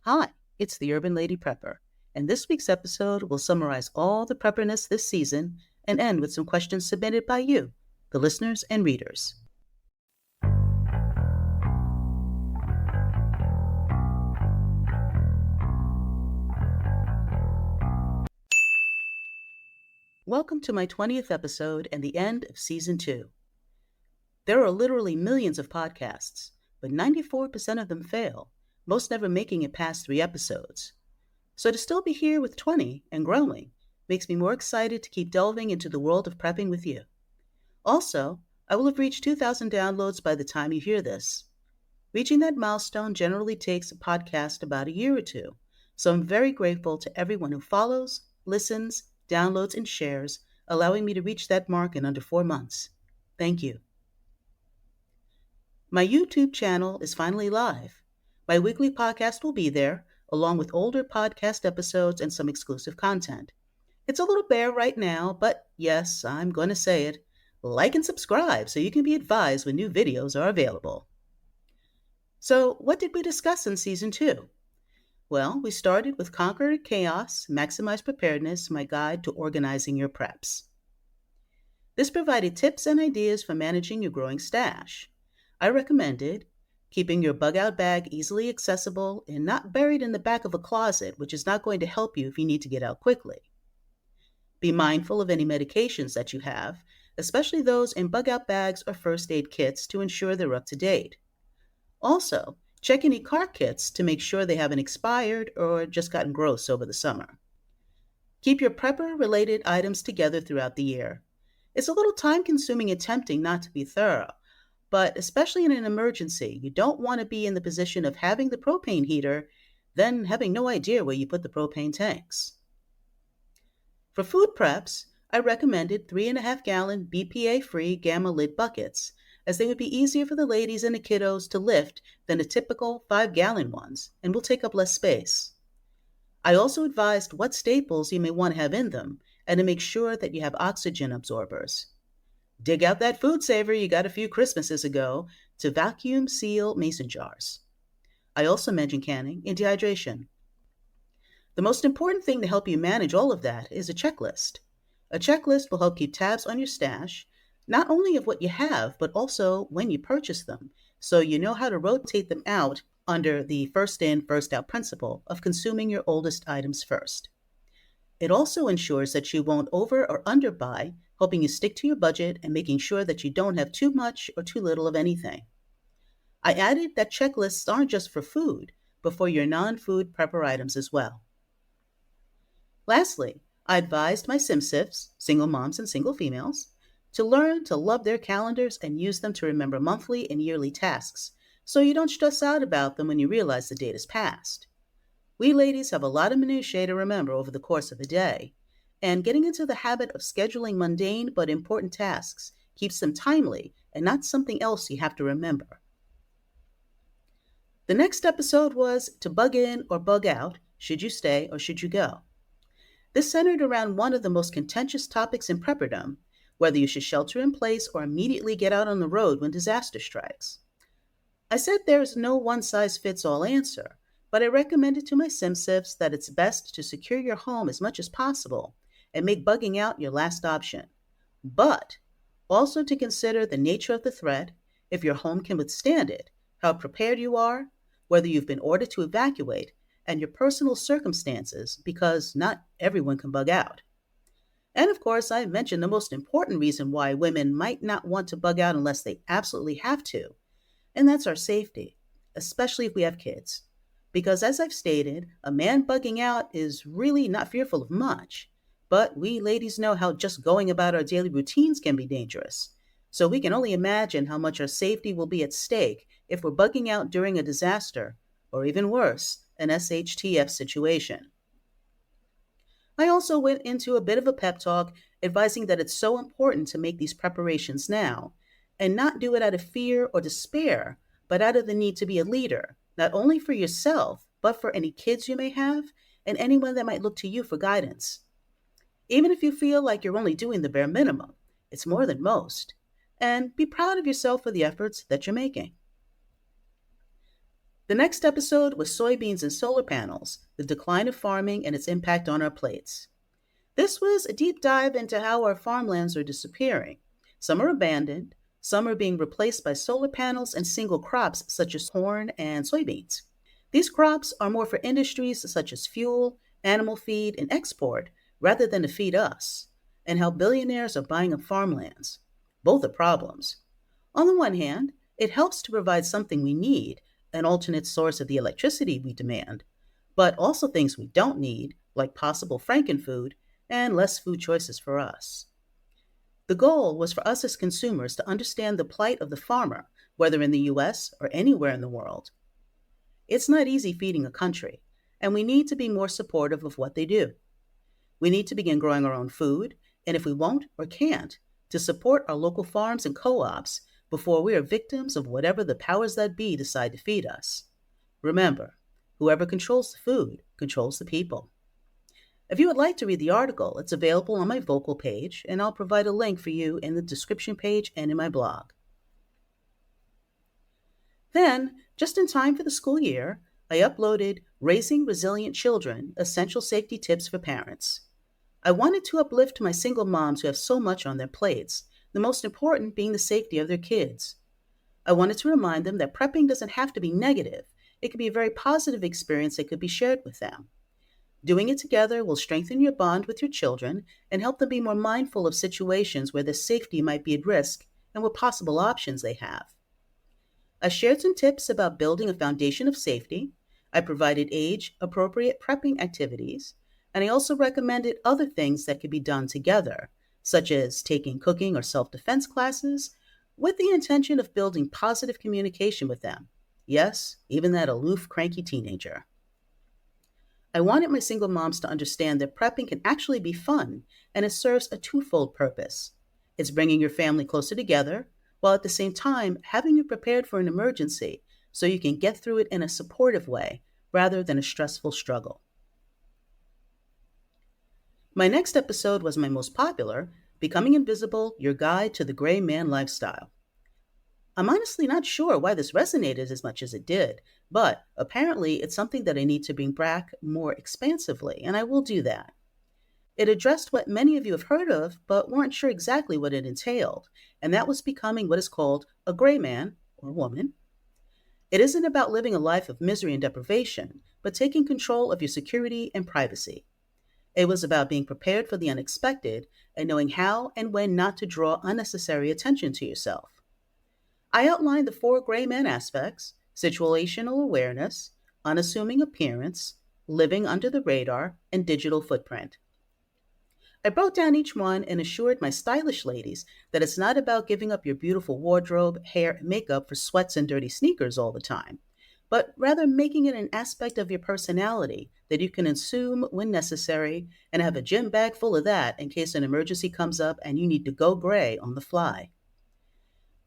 Hi, it's the Urban Lady Prepper, and this week's episode will summarize all the prepperness this season and end with some questions submitted by you, the listeners and readers. Welcome to my 20th episode and the end of Season 2. There are literally millions of podcasts, but 94% of them fail, most never making it past 3 episodes. So to still be here with 20 and growing makes me more excited to keep delving into the world of prepping with you. Also, I will have reached 2,000 downloads by the time you hear this. Reaching that milestone generally takes a podcast about a year or two, so I'm very grateful to everyone who follows, listens, downloads, and shares, allowing me to reach that mark in under 4 months. Thank you. My YouTube channel is finally live. My weekly podcast will be there, along with older podcast episodes and some exclusive content. It's a little bare right now, but yes, I'm going to say it. Like and subscribe so you can be advised when new videos are available. So, what did we discuss in Season 2? Well, we started with Conquer Chaos, Maximize Preparedness, my guide to organizing your preps. This provided tips and ideas for managing your growing stash. I recommended keeping your bug-out bag easily accessible and not buried in the back of a closet, which is not going to help you if you need to get out quickly. Be mindful of any medications that you have, especially those in bug-out bags or first aid kits, to ensure they're up to date. Also, check any car kits to make sure they haven't expired or just gotten gross over the summer. Keep your prepper-related items together throughout the year. It's a little time-consuming and tempting not to be thorough, but especially in an emergency, you don't want to be in the position of having the propane heater, then having no idea where you put the propane tanks. For food preps, I recommended 3.5-gallon BPA-free gamma lid buckets, as they would be easier for the ladies and the kiddos to lift than the typical 5-gallon ones, and will take up less space. I also advised what staples you may want to have in them, and to make sure that you have oxygen absorbers. Dig out that food saver you got a few Christmases ago to vacuum seal mason jars. I also mentioned canning and dehydration. The most important thing to help you manage all of that is a checklist. A checklist will help keep tabs on your stash, not only of what you have, but also when you purchase them, so you know how to rotate them out under the first in, first out principle of consuming your oldest items first. It also ensures that you won't over or underbuy, helping you stick to your budget and making sure that you don't have too much or too little of anything. I added that checklists aren't just for food, but for your non-food prepper items as well. Lastly, I advised my SimSifs, single moms and single females, to learn to love their calendars and use them to remember monthly and yearly tasks, so you don't stress out about them when you realize the date has passed. We ladies have a lot of minutiae to remember over the course of a day, and getting into the habit of scheduling mundane but important tasks keeps them timely and not something else you have to remember. The next episode was to bug in or bug out, should you stay or should you go? This centered around one of the most contentious topics in prepperdom, whether you should shelter in place or immediately get out on the road when disaster strikes. I said there is no one-size-fits-all answer, but I recommended to my SimSifs that it's best to secure your home as much as possible and make bugging out your last option. But also to consider the nature of the threat, if your home can withstand it, how prepared you are, whether you've been ordered to evacuate, and your personal circumstances, because not everyone can bug out. And of course, I mentioned the most important reason why women might not want to bug out unless they absolutely have to, and that's our safety, especially if we have kids. Because as I've stated, a man bugging out is really not fearful of much, but we ladies know how just going about our daily routines can be dangerous. So we can only imagine how much our safety will be at stake if we're bugging out during a disaster, or even worse, an SHTF situation. I also went into a bit of a pep talk advising that it's so important to make these preparations now, and not do it out of fear or despair, but out of the need to be a leader, not only for yourself, but for any kids you may have and anyone that might look to you for guidance. Even if you feel like you're only doing the bare minimum, it's more than most, and be proud of yourself for the efforts that you're making. The next episode was soybeans and solar panels, the decline of farming and its impact on our plates. This was a deep dive into how our farmlands are disappearing. Some are abandoned, some are being replaced by solar panels and single crops such as corn and soybeans. These crops are more for industries such as fuel, animal feed, and export rather than to feed us, and how billionaires are buying up farmlands. Both are problems. On the one hand, it helps to provide something we need, an alternate source of the electricity we demand, but also things we don't need, like possible frankenfood and less food choices for us. The goal was for us as consumers to understand the plight of the farmer, whether in the US or anywhere in the world. It's not easy feeding a country, and we need to be more supportive of what they do. We need to begin growing our own food, and if we won't or can't, to support our local farms and co ops before we are victims of whatever the powers that be decide to feed us. Remember, whoever controls the food controls the people. If you would like to read the article, it's available on my vocal page, and I'll provide a link for you in the description page and in my blog. Then, just in time for the school year, I uploaded Raising Resilient Children Essential Safety Tips for Parents. I wanted to uplift my single moms who have so much on their plates, the most important being the safety of their kids. I wanted to remind them that prepping doesn't have to be negative, it can be a very positive experience that could be shared with them. Doing it together will strengthen your bond with your children and help them be more mindful of situations where their safety might be at risk and what possible options they have. I shared some tips about building a foundation of safety. I provided age appropriate prepping activities, and I also recommended other things that could be done together, such as taking cooking or self defense classes, with the intention of building positive communication with them. Yes, even that aloof, cranky teenager. I wanted my single moms to understand that prepping can actually be fun, and it serves a twofold purpose. It's bringing your family closer together, while at the same time having you prepared for an emergency so you can get through it in a supportive way rather than a stressful struggle. My next episode was my most popular, Becoming Invisible, Your Guide to the Gray Man Lifestyle. I'm honestly not sure why this resonated as much as it did, but apparently it's something that I need to bring back more expansively, and I will do that. It addressed what many of you have heard of, but weren't sure exactly what it entailed, and that was becoming what is called a gray man or woman. It isn't about living a life of misery and deprivation, but taking control of your security and privacy. It was about being prepared for the unexpected and knowing how and when not to draw unnecessary attention to yourself. I outlined the four gray man aspects: situational awareness, unassuming appearance, living under the radar, and digital footprint. I broke down each one and assured my stylish ladies that it's not about giving up your beautiful wardrobe, hair, and makeup for sweats and dirty sneakers all the time, but rather making it an aspect of your personality that you can assume when necessary and have a gym bag full of that in case an emergency comes up and you need to go gray on the fly.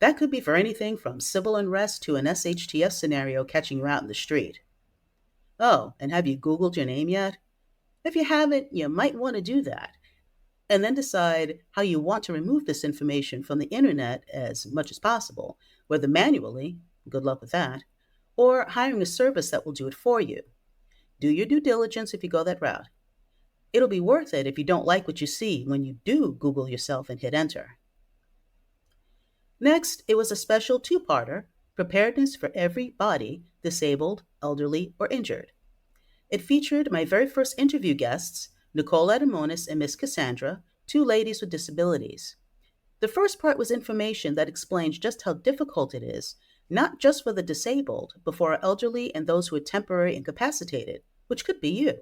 That could be for anything from civil unrest to an SHTF scenario catching you out in the street. Oh, and have you Googled your name yet? If you haven't, you might want to do that, and then decide how you want to remove this information from the internet as much as possible, whether manually, good luck with that, or hiring a service that will do it for you. Do your due diligence if you go that route. It'll be worth it if you don't like what you see when you do Google yourself and hit enter. Next, it was a special two-parter, Preparedness for Everybody, Disabled, Elderly, or Injured. It featured my very first interview guests, Nicole Adamonis and Miss Cassandra, two ladies with disabilities. The first part was information that explains just how difficult it is, not just for the disabled, but for our elderly and those who are temporarily incapacitated, which could be you.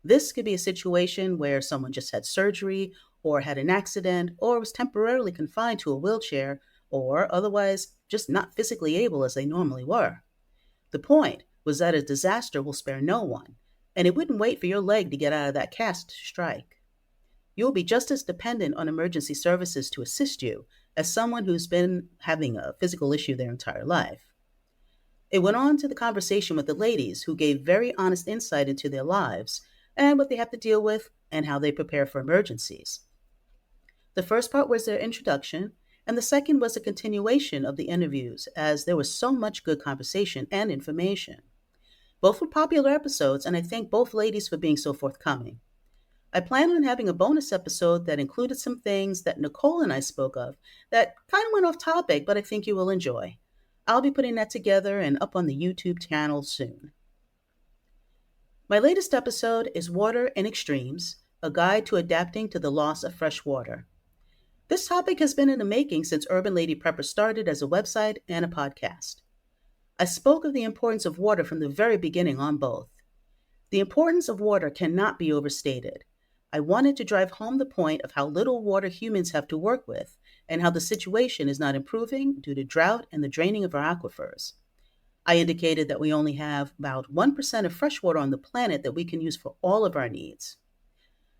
This could be a situation where someone just had surgery, or had an accident, or was temporarily confined to a wheelchair, or otherwise just not physically able as they normally were. The point was that a disaster will spare no one, and it wouldn't wait for your leg to get out of that cast to strike. You will be just as dependent on emergency services to assist you as someone who's been having a physical issue their entire life. It went on to the conversation with the ladies, who gave very honest insight into their lives and what they have to deal with and how they prepare for emergencies. The first part was their introduction, And the second was a continuation of the interviews, as there was so much good conversation and information. Both were popular episodes, and I thank both ladies for being so forthcoming. I plan on having a bonus episode that included some things that Nicole and I spoke of that kind of went off topic, but I think you will enjoy. I'll be putting that together and up on the YouTube channel soon. My latest episode is Water in Extremes, a guide to adapting to the loss of fresh water. This topic has been in the making since Urban Lady Prepper started as a website and a podcast. I spoke of the importance of water from the very beginning on both. The importance of water cannot be overstated. I wanted to drive home the point of how little water humans have to work with and how the situation is not improving due to drought and the draining of our aquifers. I indicated that we only have about 1% of fresh water on the planet that we can use for all of our needs.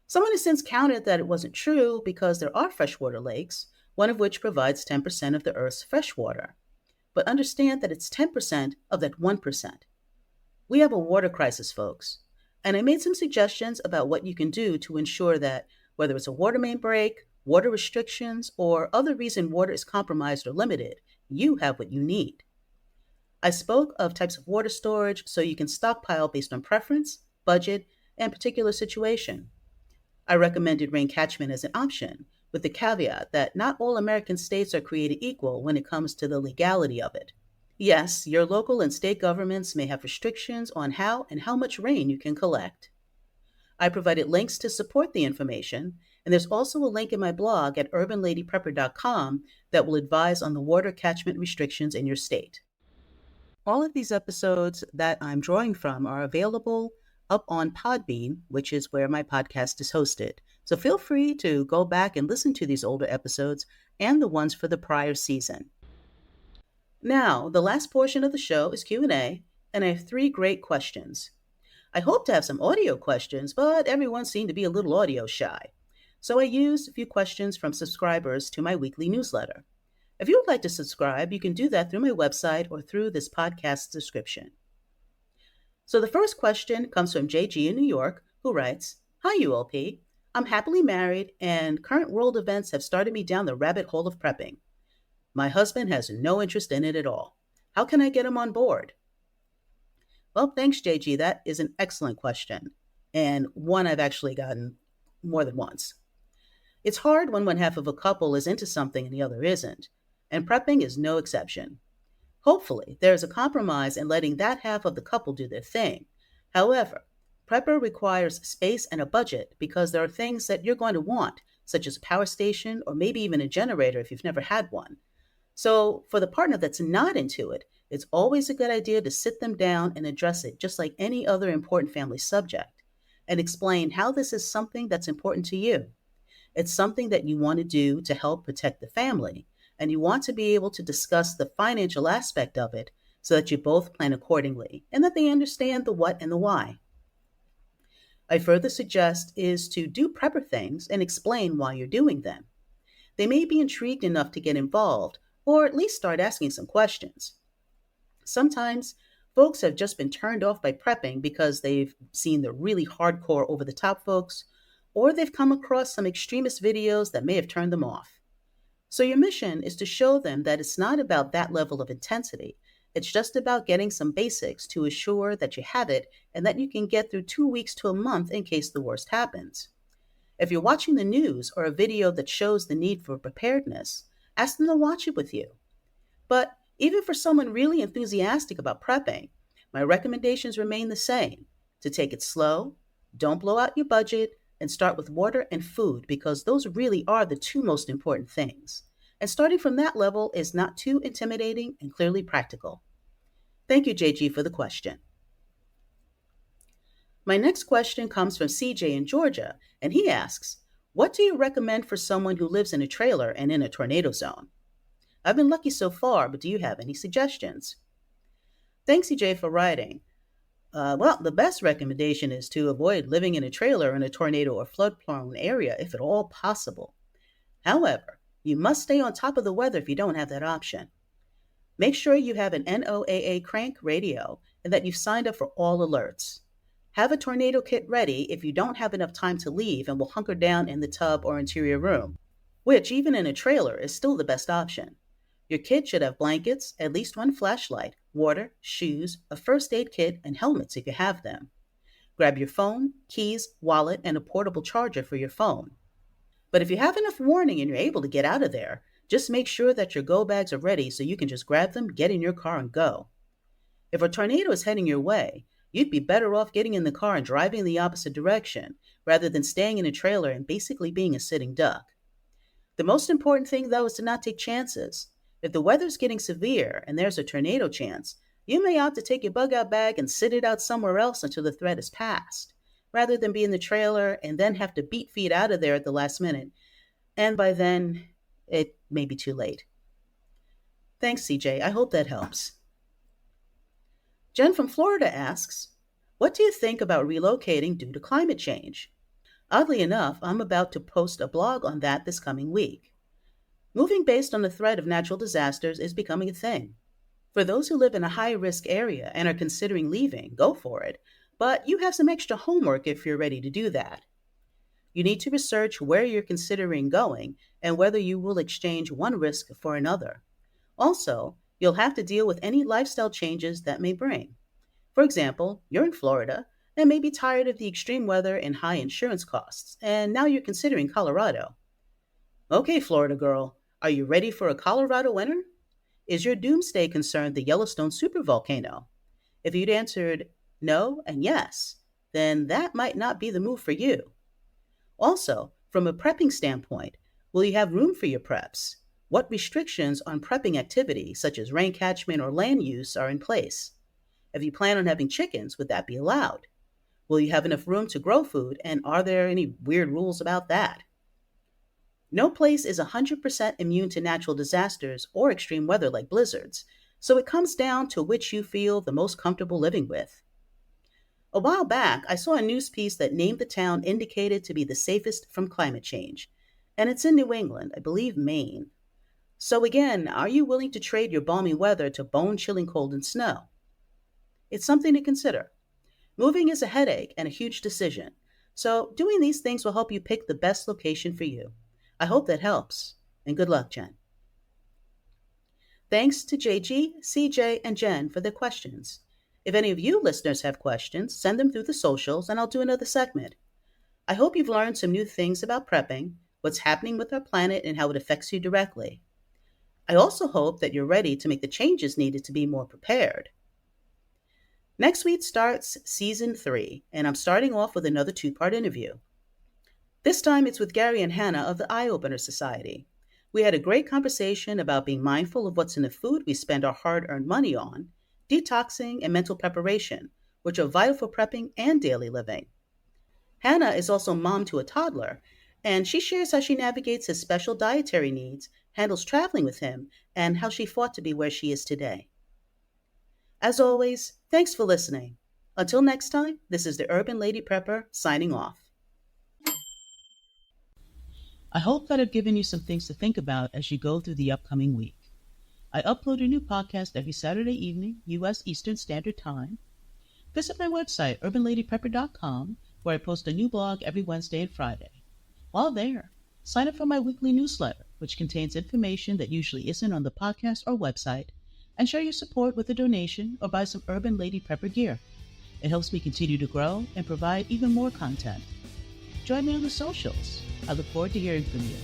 Someone has since countered that it wasn't true because there are freshwater lakes, one of which provides 10% of the Earth's fresh water. But understand that it's 10% of that 1%. We have a water crisis, folks, and I made some suggestions about what you can do to ensure that, whether it's a water main break, water restrictions, or other reason water is compromised or limited, you have what you need. I spoke of types of water storage so you can stockpile based on preference, budget, and particular situation. I recommended rain catchment as an option, with the caveat that not all American states are created equal when it comes to the legality of it. Yes, your local and state governments may have restrictions on how and how much rain you can collect. I provided links to support the information, and there's also a link in my blog at urbanladyprepper.com that will advise on the water catchment restrictions in your state. All of these episodes that I'm drawing from are available up on Podbean, which is where my podcast is hosted. So feel free to go back and listen to these older episodes and the ones for the prior season. Now, the last portion of the show is Q&A, and I have 3 great questions. I hope to have some audio questions, but everyone seemed to be a little audio shy. So I used a few questions from subscribers to my weekly newsletter. If you would like to subscribe, you can do that through my website or through this podcast's description. So the first question comes from JG in New York, who writes, "Hi ULP, I'm happily married and current world events have started me down the rabbit hole of prepping. My husband has no interest in it at all. How can I get him on board?" Well, thanks, JG. That is an excellent question, and one I've actually gotten more than once. It's hard when one half of a couple is into something and the other isn't, and prepping is no exception. Hopefully, there is a compromise in letting that half of the couple do their thing. However, prepper requires space and a budget because there are things that you're going to want, such as a power station or maybe even a generator if you've never had one. So, for the partner that's not into it, it's always a good idea to sit them down and address it just like any other important family subject and explain how this is something that's important to you. It's something that you want to do to help protect the family, and you want to be able to discuss the financial aspect of it so that you both plan accordingly and that they understand the what and the why. I further suggest is to do prepper things and explain why you're doing them. They may be intrigued enough to get involved, or at least start asking some questions. Sometimes folks have just been turned off by prepping because they've seen the really hardcore over the top folks, or they've come across some extremist videos that may have turned them off. So your mission is to show them that it's not about that level of intensity. It's just about getting some basics to assure that you have it and that you can get through 2 weeks to a month in case the worst happens. If you're watching the news or a video that shows the need for preparedness, ask them to watch it with you. But even for someone really enthusiastic about prepping, my recommendations remain the same: to take it slow, don't blow out your budget, and start with water and food because those really are the 2 most important things. And starting from that level is not too intimidating and clearly practical. Thank you, JG, for the question. My next question comes from CJ in Georgia, and he asks, "What do you recommend for someone who lives in a trailer and in a tornado zone?" I've been lucky so far, but do you have any suggestions? Thanks, CJ, for writing. Well, the best recommendation is to avoid living in a trailer in a tornado or flood-prone area if at all possible. However, you must stay on top of the weather if you don't have that option. Make sure you have an NOAA crank radio and that you've signed up for all alerts. Have a tornado kit ready if you don't have enough time to leave and will hunker down in the tub or interior room. which, even in a trailer, is still the best option. Your kit should have blankets, at least one flashlight, water, shoes, a first aid kit, and helmets if you have them. Grab your phone, keys, wallet, and a portable charger for your phone. But if you have enough warning and you're able to get out of there, just make sure that your go bags are ready so you can just grab them, get in your car, and go. If a tornado is heading your way, you'd be better off getting in the car and driving in the opposite direction rather than staying in a trailer and basically being a sitting duck. The most important thing, though, is to not take chances. If the weather's getting severe and there's a tornado chance, you may opt to take your bug out bag and sit it out somewhere else until the threat is past, rather than be in the trailer and then have to beat feet out of there at the last minute. And by then, it may be too late. Thanks, CJ. I hope that helps. Jen from Florida asks, what do you think about relocating due to climate change? Oddly enough, I'm about to post a blog on that this coming week. Moving based on the threat of natural disasters is becoming a thing. For those who live in a high-risk area and are considering leaving, go for it, but you have some extra homework if you're ready to do that. You need to research where you're considering going and whether you will exchange one risk for another. Also, you'll have to deal with any lifestyle changes that may bring. For example, you're in Florida and may be tired of the extreme weather and high insurance costs, and now you're considering Colorado. Okay, Florida girl, are you ready for a Colorado winter? Is your doomsday concern the Yellowstone supervolcano? If you'd answered no and yes, then that might not be the move for you. Also, from a prepping standpoint, will you have room for your preps? What restrictions on prepping activity, such as rain catchment or land use, are in place? If you plan on having chickens, would that be allowed? Will you have enough room to grow food, and are there any weird rules about that? No place is 100% immune to natural disasters or extreme weather like blizzards, so it comes down to which you feel the most comfortable living with. A while back, I saw a news piece that named the town indicated to be the safest from climate change, and it's in New England, I believe Maine. So again, are you willing to trade your balmy weather to bone-chilling cold and snow? It's something to consider. Moving is a headache and a huge decision, so doing these things will help you pick the best location for you. I hope that helps, and good luck, Jen. Thanks to JG, CJ, and Jen for their questions. If any of you listeners have questions, send them through the socials and I'll do another segment. I hope you've learned some new things about prepping, what's happening with our planet, and how it affects you directly. I also hope that you're ready to make the changes needed to be more prepared. Next week starts Season 3, and I'm starting off with another two-part interview. This time it's with Gary and Hannah of the Eye Opener Society. We had a great conversation about being mindful of what's in the food we spend our hard-earned money on, detoxing, and mental preparation, which are vital for prepping and daily living. Hannah is also mom to a toddler, and she shares how she navigates his special dietary needs, handles traveling with him, and how she fought to be where she is today. As always, thanks for listening. Until next time, this is the Urban Lady Prepper signing off. I hope that I've given you some things to think about as you go through the upcoming week. I upload a new podcast every Saturday evening, U.S. Eastern Standard Time. Visit my website, urbanladyprepper.com, where I post a new blog every Wednesday and Friday. While there, sign up for my weekly newsletter, which contains information that usually isn't on the podcast or website, and share your support with a donation or buy some Urban Lady Prepper gear. It helps me continue to grow and provide even more content. Join me on the socials. I look forward to hearing from you.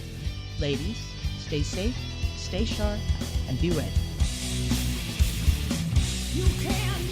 Ladies, stay safe, stay sharp, and be ready. You can